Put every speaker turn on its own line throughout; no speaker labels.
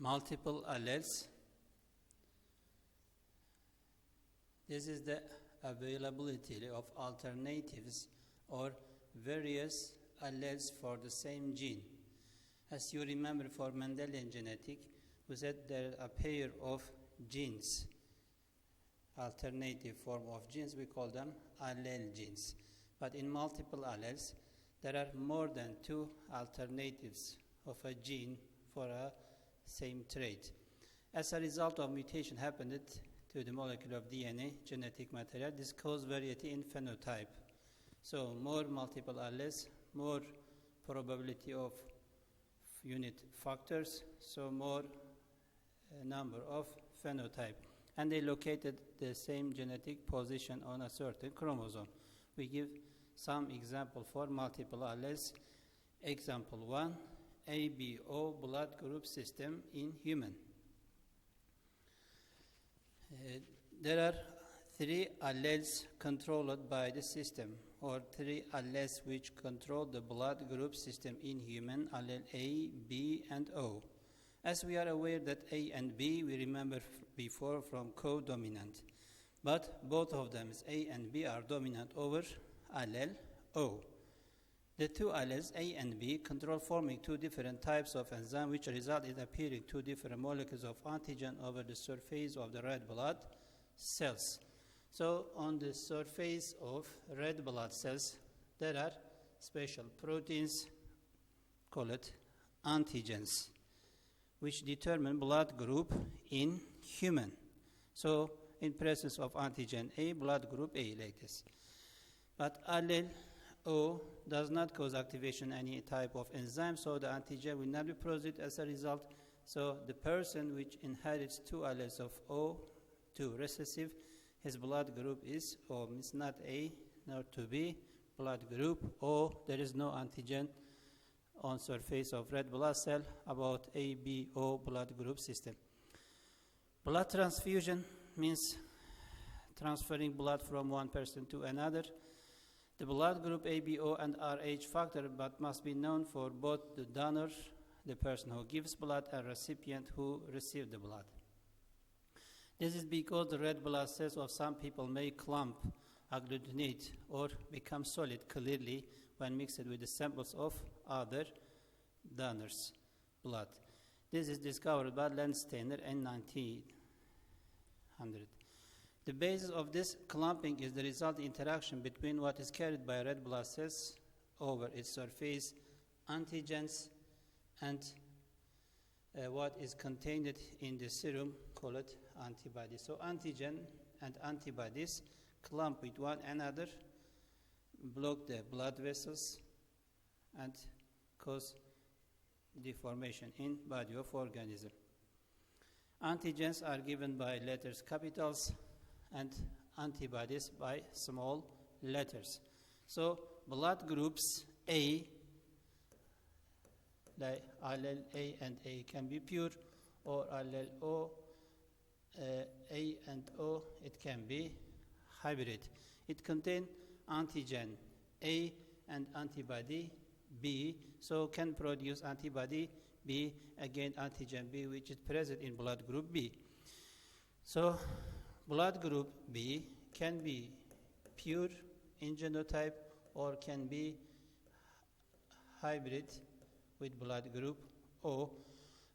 multiple alleles. This is the availability of alternatives or various alleles for the same gene. As you remember, for Mendelian genetic, we said there are a pair of genes, alternative form of genes, we call them allele genes. But in multiple alleles, there are more than two alternatives of a gene for a same trait. As a result of mutation happened to the molecule of DNA, genetic material, this causes variety in phenotype. So more multiple alleles, more probability of unit factors, so more number of phenotype. And they located the same genetic position on a certain chromosome. We give some example for multiple alleles. Example 1, ABO blood group system in human. There are 3 alleles controlled by the system, or 3 alleles which control the blood group system in human, allele A, B, and O. As we are aware that A and B, we remember before from co-dominant. But both of them, A and B, are dominant over allele O. The 2 alleles, A and B, control forming 2 different types of enzyme, which result in appearing 2 different molecules of antigen over the surface of the red blood cells. So on the surface of red blood cells, there are special proteins called antigens, which determine blood group in human. So in presence of antigen A, blood group A like this. But allele O does not cause activation any type of enzyme, so the antigen will not be produced as a result. So the person which inherits 2 alleles of O2 recessive, his blood group is O, means not A nor to B, blood group O. There is no antigen on surface of red blood cell about ABO blood group system. Blood transfusion means transferring blood from one person to another. The blood group ABO and Rh factor but must be known for both the donor, the person who gives blood, and recipient who receives the blood. This is because the red blood cells of some people may clump, agglutinate, or become solid clearly when mixed with the samples of other donors' blood. This is discovered by Landsteiner in 1900. The basis of this clumping is the resulting interaction between what is carried by red blood cells over its surface, antigens, and what is contained in the serum, called antibodies. So antigen and antibodies clump with one another, block the blood vessels, and cause deformation in body of organism. Antigens are given by letters capitals and antibodies by small letters. So blood groups A, like allele A and A, can be pure, or allele O, A and O, it can be hybrid. It contains antigen A and antibody B, so can produce antibody B against antigen B, which is present in blood group B. So blood group B can be pure in genotype or can be hybrid with blood group O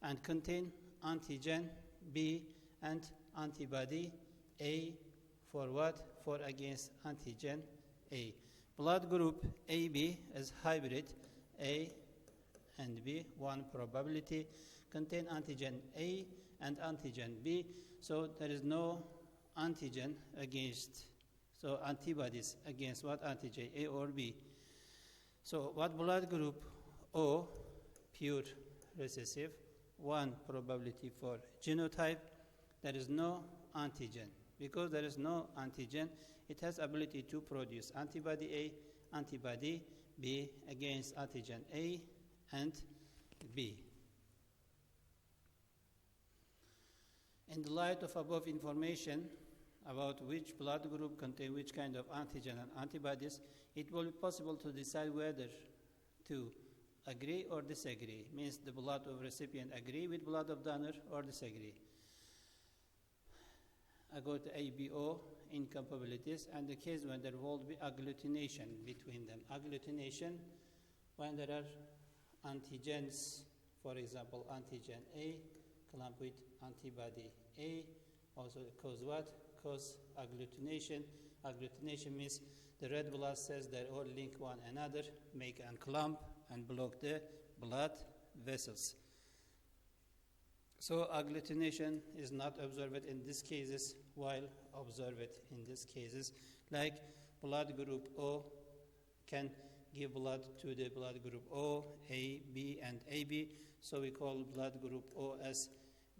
and contain antigen B and antibody A for what? For against antigen A. Blood group AB is hybrid A and B, 1 probability, contain antigen A and antigen B, so there is no antigen against, so antibodies against what antigen, A or B. So what blood group O, pure recessive, 1 probability for genotype, there is no antigen. Because there is no antigen, it has ability to produce antibody A, antibody B against antigen A and B. In the light of above information about which blood group contains which kind of antigen and antibodies, it will be possible to decide whether to agree or disagree. Means the blood of recipient agree with blood of donor or disagree. I go to ABO, incompatibilities, and the case when there will be agglutination between them. Agglutination, when there are antigens, for example, antigen A clumped with antibody A, also cause what? Cause agglutination. Agglutination means the red blood cells that all link one another, make a clump and block the blood vessels. So agglutination is not observed in these cases, while observed in these cases, like blood group O can give blood to the blood group O, A, B, and AB. So we call blood group O as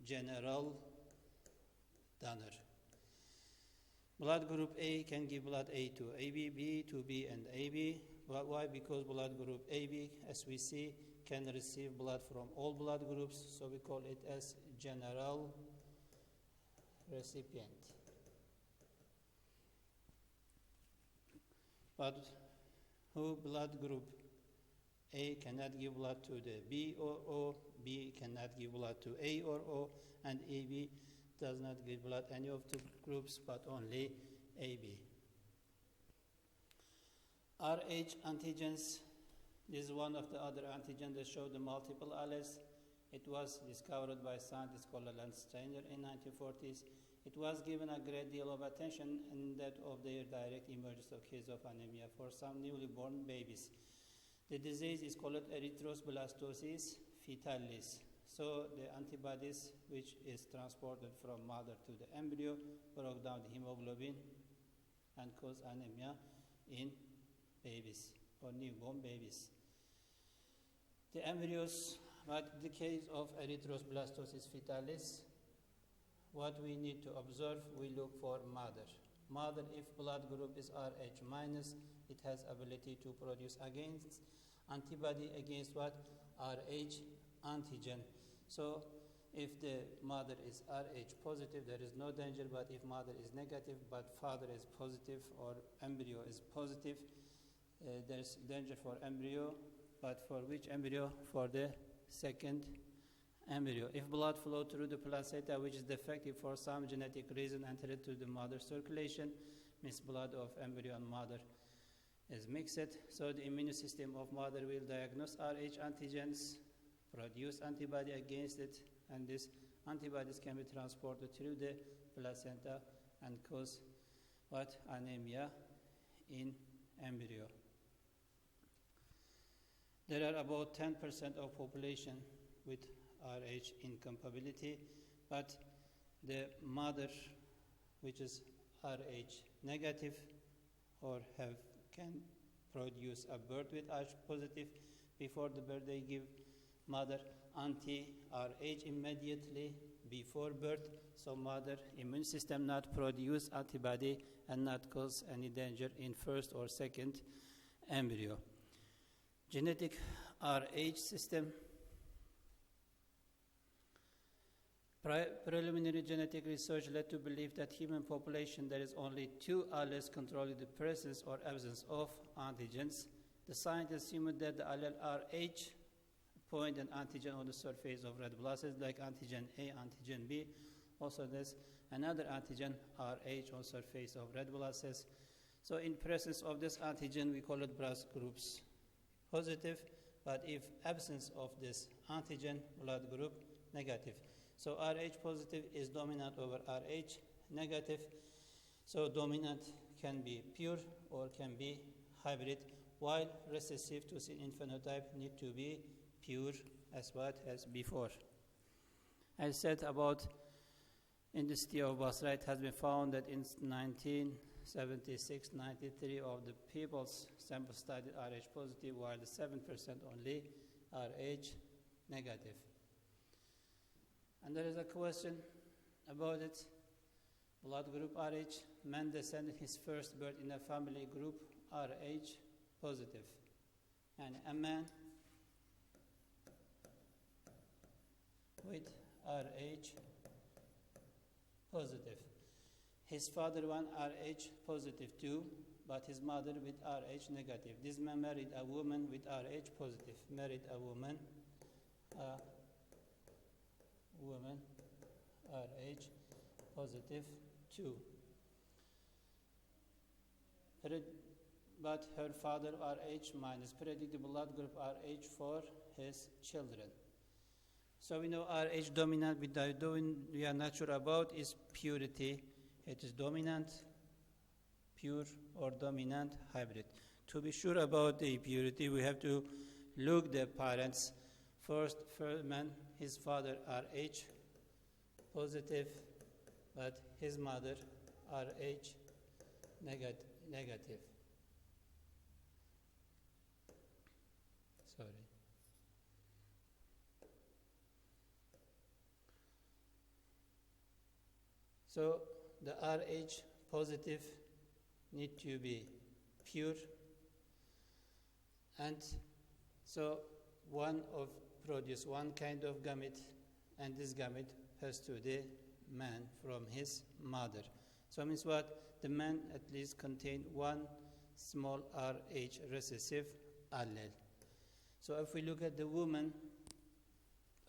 general donor. Blood group A can give blood A to AB, B to B, and AB. Why? Because blood group AB, as we see, can receive blood from all blood groups, so we call it as general recipient. But who blood group A cannot give blood to the B or O, B cannot give blood to A or O, and AB does not give blood any of the groups but only AB. Rh antigens, this is one of the other antigens that show the multiple alleles. It was discovered by scientist called Steiner in 1940s. It was given a great deal of attention in that of their direct emergence of case of anemia for some newly born babies. The disease is called erythroblastosis fetalis. So the antibodies which is transported from mother to the embryo broke down the hemoglobin and cause anemia in babies or newborn babies. The embryos, but in the case of erythroblastosis fetalis, what we need to observe, we look for mother. Mother, if blood group is Rh minus, it has ability to produce against antibody against what? Rh antigen. So if the mother is Rh positive, there is no danger, but if mother is negative, but father is positive or embryo is positive, there's danger for embryo, but for which embryo? For the second embryo. If blood flow through the placenta, which is defective for some genetic reason, entered to the mother circulation, means blood of embryo and mother is mixed, so the immune system of mother will diagnose Rh antigens, produce antibody against it, and these antibodies can be transported through the placenta and cause what? Anemia in embryo. There are about 10% of population with Rh incompatibility, but the mother, which is Rh negative or can produce a birth with Rh positive, before the birth they give mother anti-Rh immediately before birth, so mother immune system not produce antibody and not cause any danger in first or second embryo. Genetic Rh system. Preliminary genetic research led to believe that human population there is only two alleles controlling the presence or absence of antigens. The scientists assumed that the allele Rh point an antigen on the surface of red blood cells like antigen A, antigen B. Also there's another antigen Rh on surface of red blood cells. So in presence of this antigen we call it blood groups positive, but if absence of this antigen, blood group negative. So Rh positive is dominant over Rh negative. So dominant can be pure or can be hybrid, while recessive to see in phenotype need to be pure as what as before. I said about in the city of Basra, it has been found that in 1976, 93 of the people's sample studied Rh positive, while the 7% only Rh negative. And there is a question about it. Blood group Rh, man descended his first birth in a family group Rh positive. And a man with Rh positive. His father one Rh positive too, but his mother with Rh negative. This man married a woman with Rh positive. Married a woman Rh positive 2. But her father Rh minus. Predict the blood group Rh for his children. So we know Rh dominant, we are not sure about is purity. It is dominant, pure, or dominant hybrid. To be sure about the purity, we have to look the parents. First man, his father Rh positive, but his mother Rh negative. Sorry. So the Rh positive need to be pure, and so produce one kind of gamete, and this gamete pass to the man from his mother. So means what? The man at least contain one small Rh recessive allele. So if we look at the woman,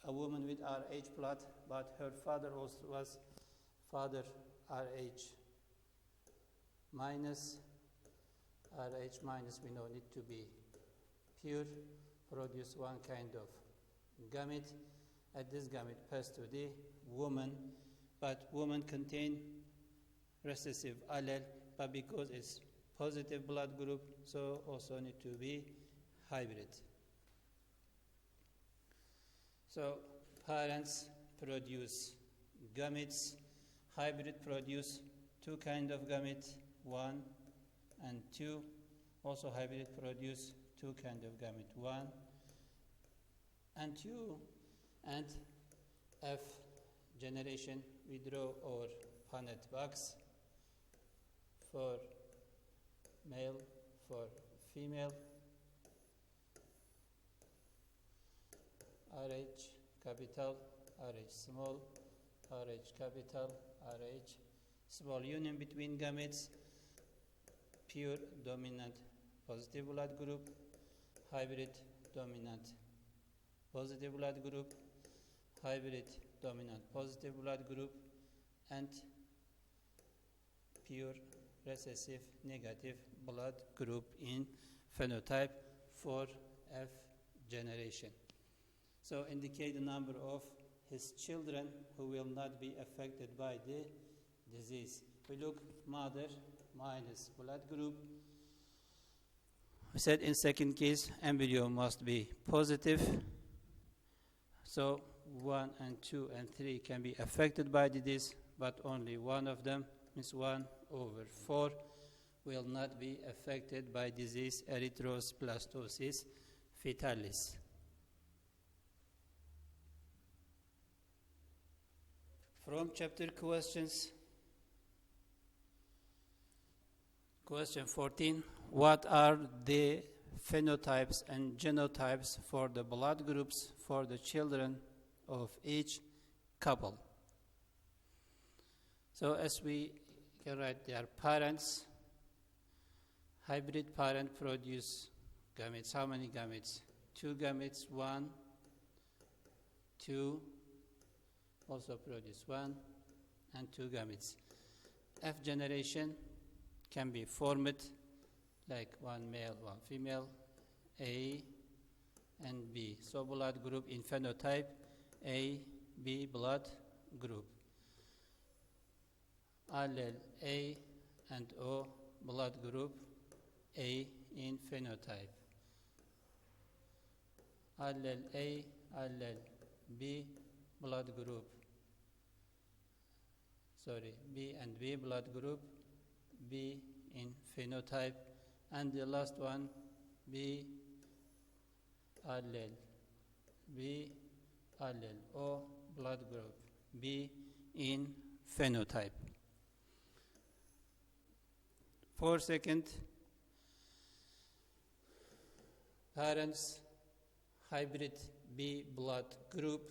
a woman with Rh plot, but her father also was father Rh minus. Rh minus we know need to be pure, produce one kind of gamete. At this gamete pass to the woman, but woman contain recessive allele, but because it's positive blood group, so also need to be hybrid. So parents produce gametes, hybrid produce two kind of gamete, 1 and 2. Also hybrid produce two kind of gamete, 1 and 2. And F generation, we draw our Punnett box for male, for female. Rh capital, Rh small, Rh capital, Rh small. Union between gametes, pure dominant positive blood group, hybrid dominant positive blood group, hybrid dominant positive blood group, and pure recessive negative blood group in phenotype for F generation. So indicate the number of his children who will not be affected by the disease. We look mother minus blood group. We said in second case embryo must be positive. So 1 and 2 and 3 can be affected by the disease, but only one of them, means 1/4, will not be affected by disease erythroblastoma fetalis. From chapter questions, question 14, what are the phenotypes and genotypes for the blood groups for the children of each couple? So as we can write, their parents, hybrid parent produce gametes. How many gametes? 2 gametes, 1, 2, also produce 1 and 2 gametes. F generation can be formed like 1 male, 1 female, A and B. So blood group in phenotype, A, B blood group. Allele A and O blood group, A in phenotype. Allele A, allele B blood group. B and B blood group, B in phenotype. And the last one, B allele, B allele O blood group, B in phenotype. For second, parents hybrid B blood group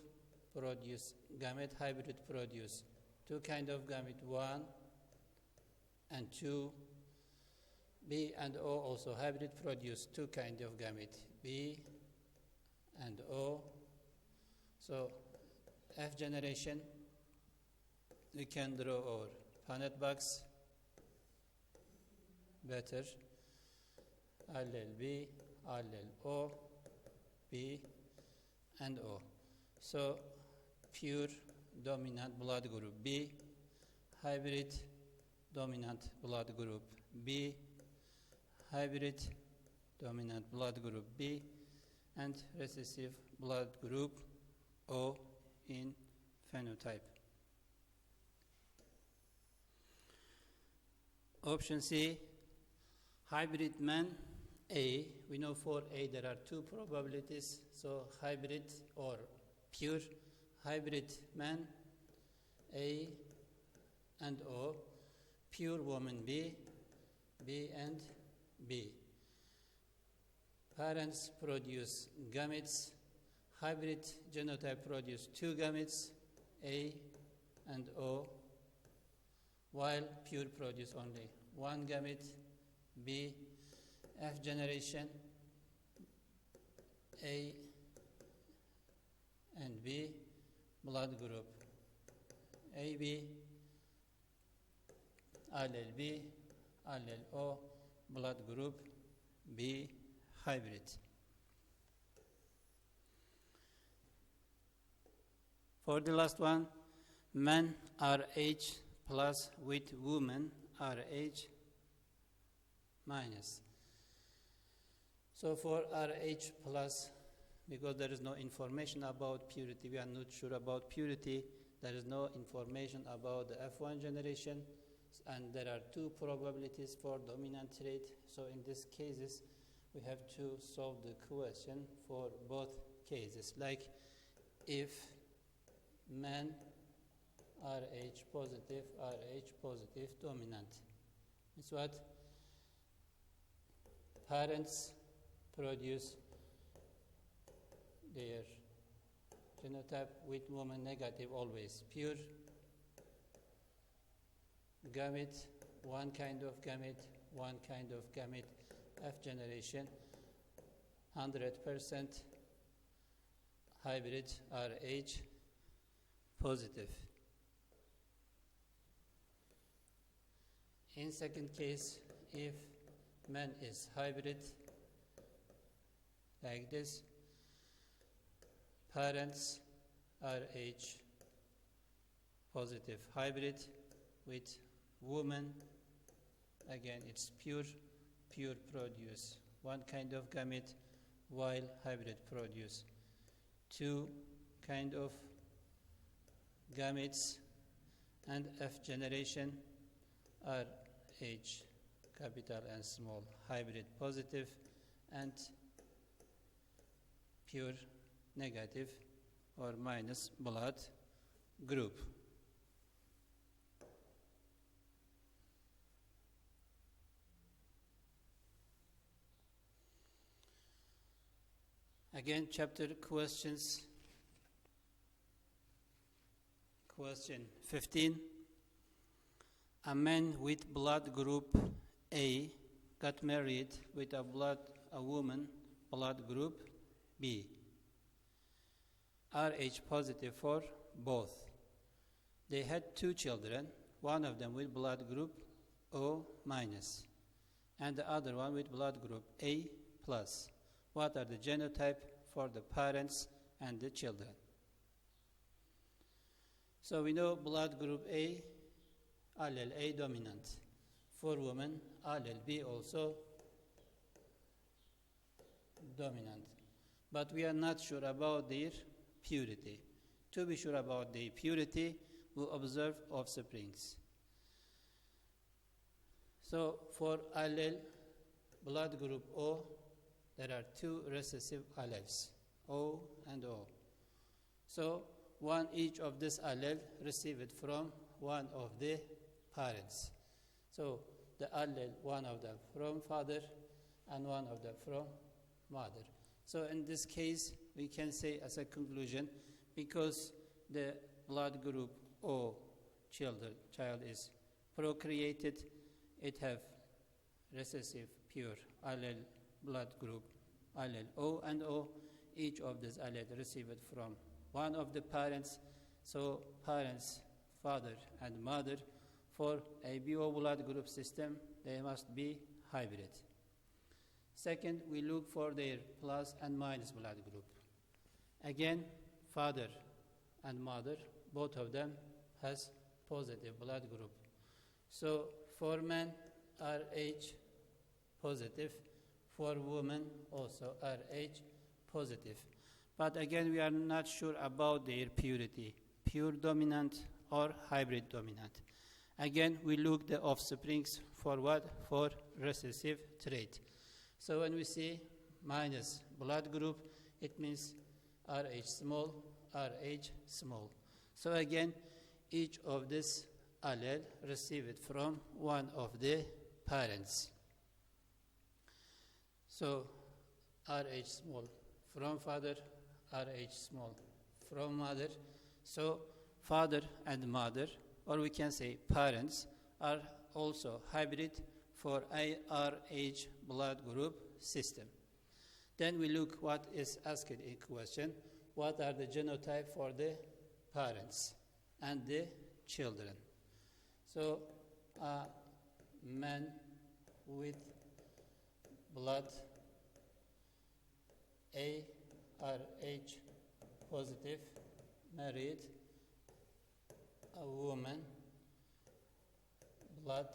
produce gamete, hybrid produce 2 kind of gamete, 1 and 2. B and O also hybrid produce two kinds of gamete, B and O. So F generation, we can draw our Punnett box better. Allele B, allele O, B and O. So pure dominant blood group B, hybrid dominant blood group B, hybrid dominant blood group B, and recessive blood group O in phenotype. Option C, hybrid man A. We know for A there are two probabilities, so hybrid or pure hybrid man A and O, pure woman B, B and B. Parents produce gametes, hybrid genotype produce two gametes, A and O, while pure produce only one gamete, B. F generation, A and B, blood group AB, allele B, allele O, blood group B, hybrid. For the last one, men RH plus with women RH minus. So for RH plus, because there is no information about purity, we are not sure about purity, there is no information about the F1 generation, and there are two probabilities for dominant trait. So in these cases, we have to solve the question for both cases. Like if men RH positive, dominant. It's what? Parents produce their genotype with woman negative always. Pure gamete, one kind of gamete, one kind of gamete, F generation, 100% hybrid RH positive. In second case, if man is hybrid, like this, parents RH positive hybrid with woman, again it's pure produce one kind of gamete, while hybrid produce two kind of gametes, and F generation RH capital and small hybrid positive and pure negative or minus blood group. Again, chapter questions. Question 15. A man with blood group A got married with a woman blood group B. RH positive for both. They had two children, one of them with blood group O minus, and the other one with blood group A plus. What are the genotype for the parents and the children? So we know blood group A, allele A dominant. For women, allele B also dominant. But we are not sure about their purity. To be sure about their purity, we observe offsprings. So for allele blood group O, there are two recessive alleles, O and O. So one each of this allele received from one of the parents. So the allele, one of them from father and one of them from mother. So in this case, we can say as a conclusion, because the blood group O child is procreated, it have recessive pure allele blood group, allele O and O. Each of these alleles received from one of the parents. So parents, father and mother, for a BO blood group system, they must be hybrid. Second, we look for their plus and minus blood group. Again, father and mother, both of them has positive blood group. So for men, Rh positive, for women also Rh positive. But again, we are not sure about their purity, pure dominant or hybrid dominant. Again, we look the offsprings for what? For recessive trait. So when we see minus blood group, it means Rh small, Rh small. So again, each of this allele received from one of the parents. So Rh small from father, Rh small from mother. So father and mother, or we can say parents, are also hybrid for a Rh blood group system. Then we look what is asked in question. What are the genotype for the parents and the children? So a man with blood ARH positive married a woman blood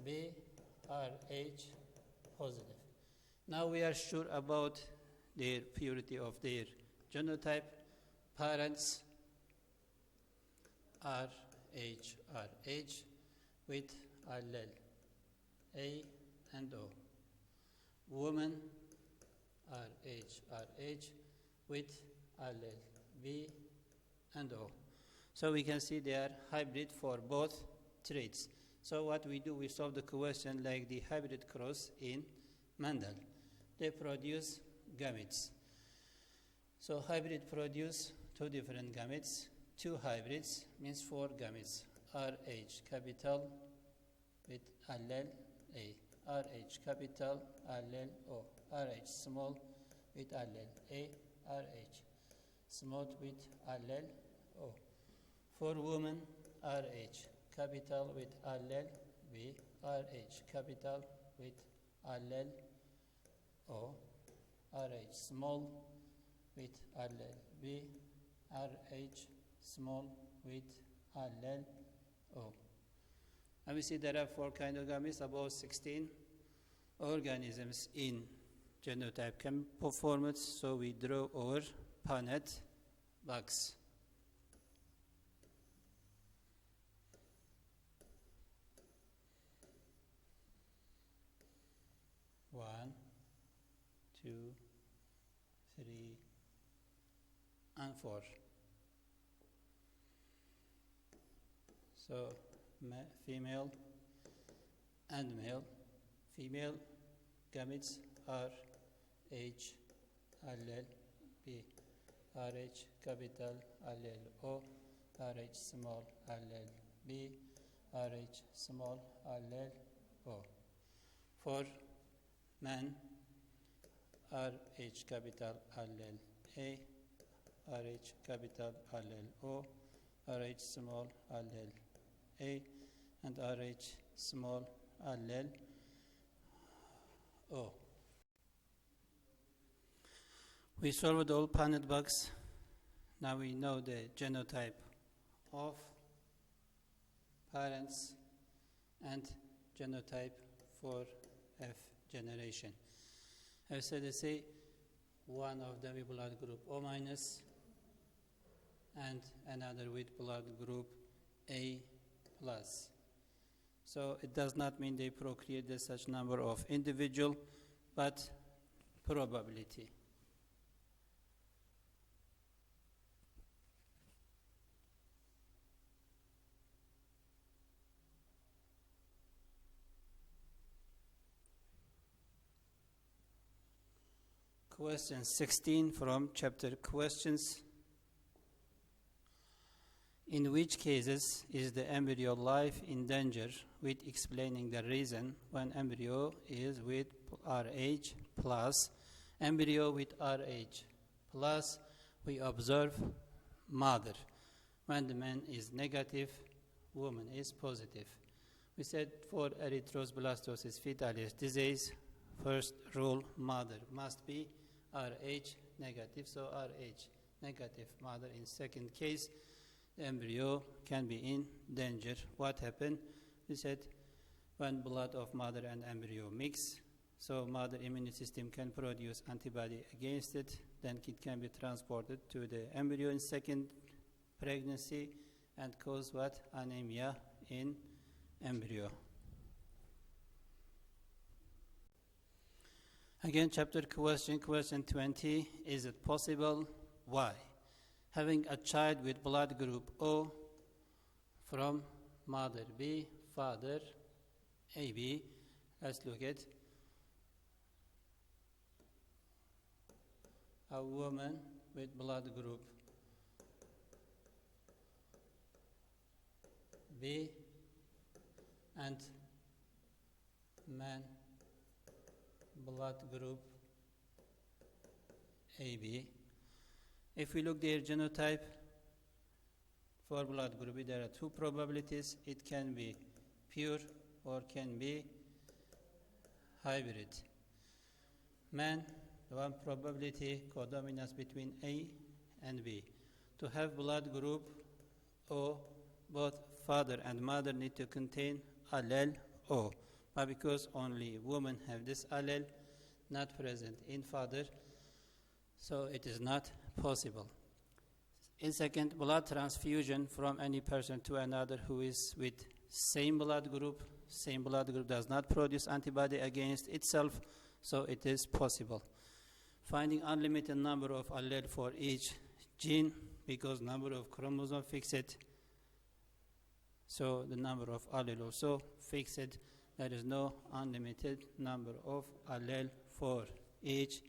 BRH positive. Now we are sure about their purity of their genotype. Parents RH with allele A and O. Woman RH with allele B and O. So we can see they are hybrid for both traits. So what we do, we solve the question like the hybrid cross in Mendel. They produce gametes. So hybrid produce two different gametes. Two hybrids means four gametes. RH capital with allele A. RH capital allele O. RH small with allele A. RH small with allele O. For women, RH capital with allele B. RH capital with allele O. RH small with allele B. RH small with allele O. And we see there are four kinds of gametes, about 16 organisms in genotype conformance. So we draw our Punnett box. One, 2, 3, and 4. So female and male. Female gametes are H allele B, RH capital allele O, RH small allele B, RH small allele O. For man, RH capital allele A, RH capital allele O, RH small allele A, and RH small allele O. We solved all Punnett box. Now we know the genotype of parents and genotype for F generation. I said they say one of them with blood group O minus and another with blood group A plus. So it does not mean they procreate such number of individual, but probability. Question 16 from chapter questions. In which cases is the embryo life in danger, with explaining the reason when embryo is with RH plus embryo with RH plus we observe mother. When the man is negative, woman is positive. We said for erythroblastosis fetalis disease, first rule, mother must be RH negative, so RH negative mother. In second case, the embryo can be in danger. What happened? We said when blood of mother and embryo mix, so mother immune system can produce antibody against it, then it can be transported to the embryo in second pregnancy and cause what? Anemia in embryo. Again, chapter question 20, is it possible? Why? Having a child with blood group O from mother B, father AB, let's look at a woman with blood group B and man blood group AB. If we look their genotype for blood group B, there are two probabilities. It can be pure or can be hybrid. Man, one probability codominance between A and B. To have blood group O, both father and mother need to contain allele O. But because only women have this allele, not present in father, so it is not possible. In second, blood transfusion from any person to another who is with same blood group does not produce antibody against itself, so it is possible. Finding unlimited number of allele for each gene, because number of chromosomes fixed, so the number of allele also fixed. There is no unlimited number of allele for each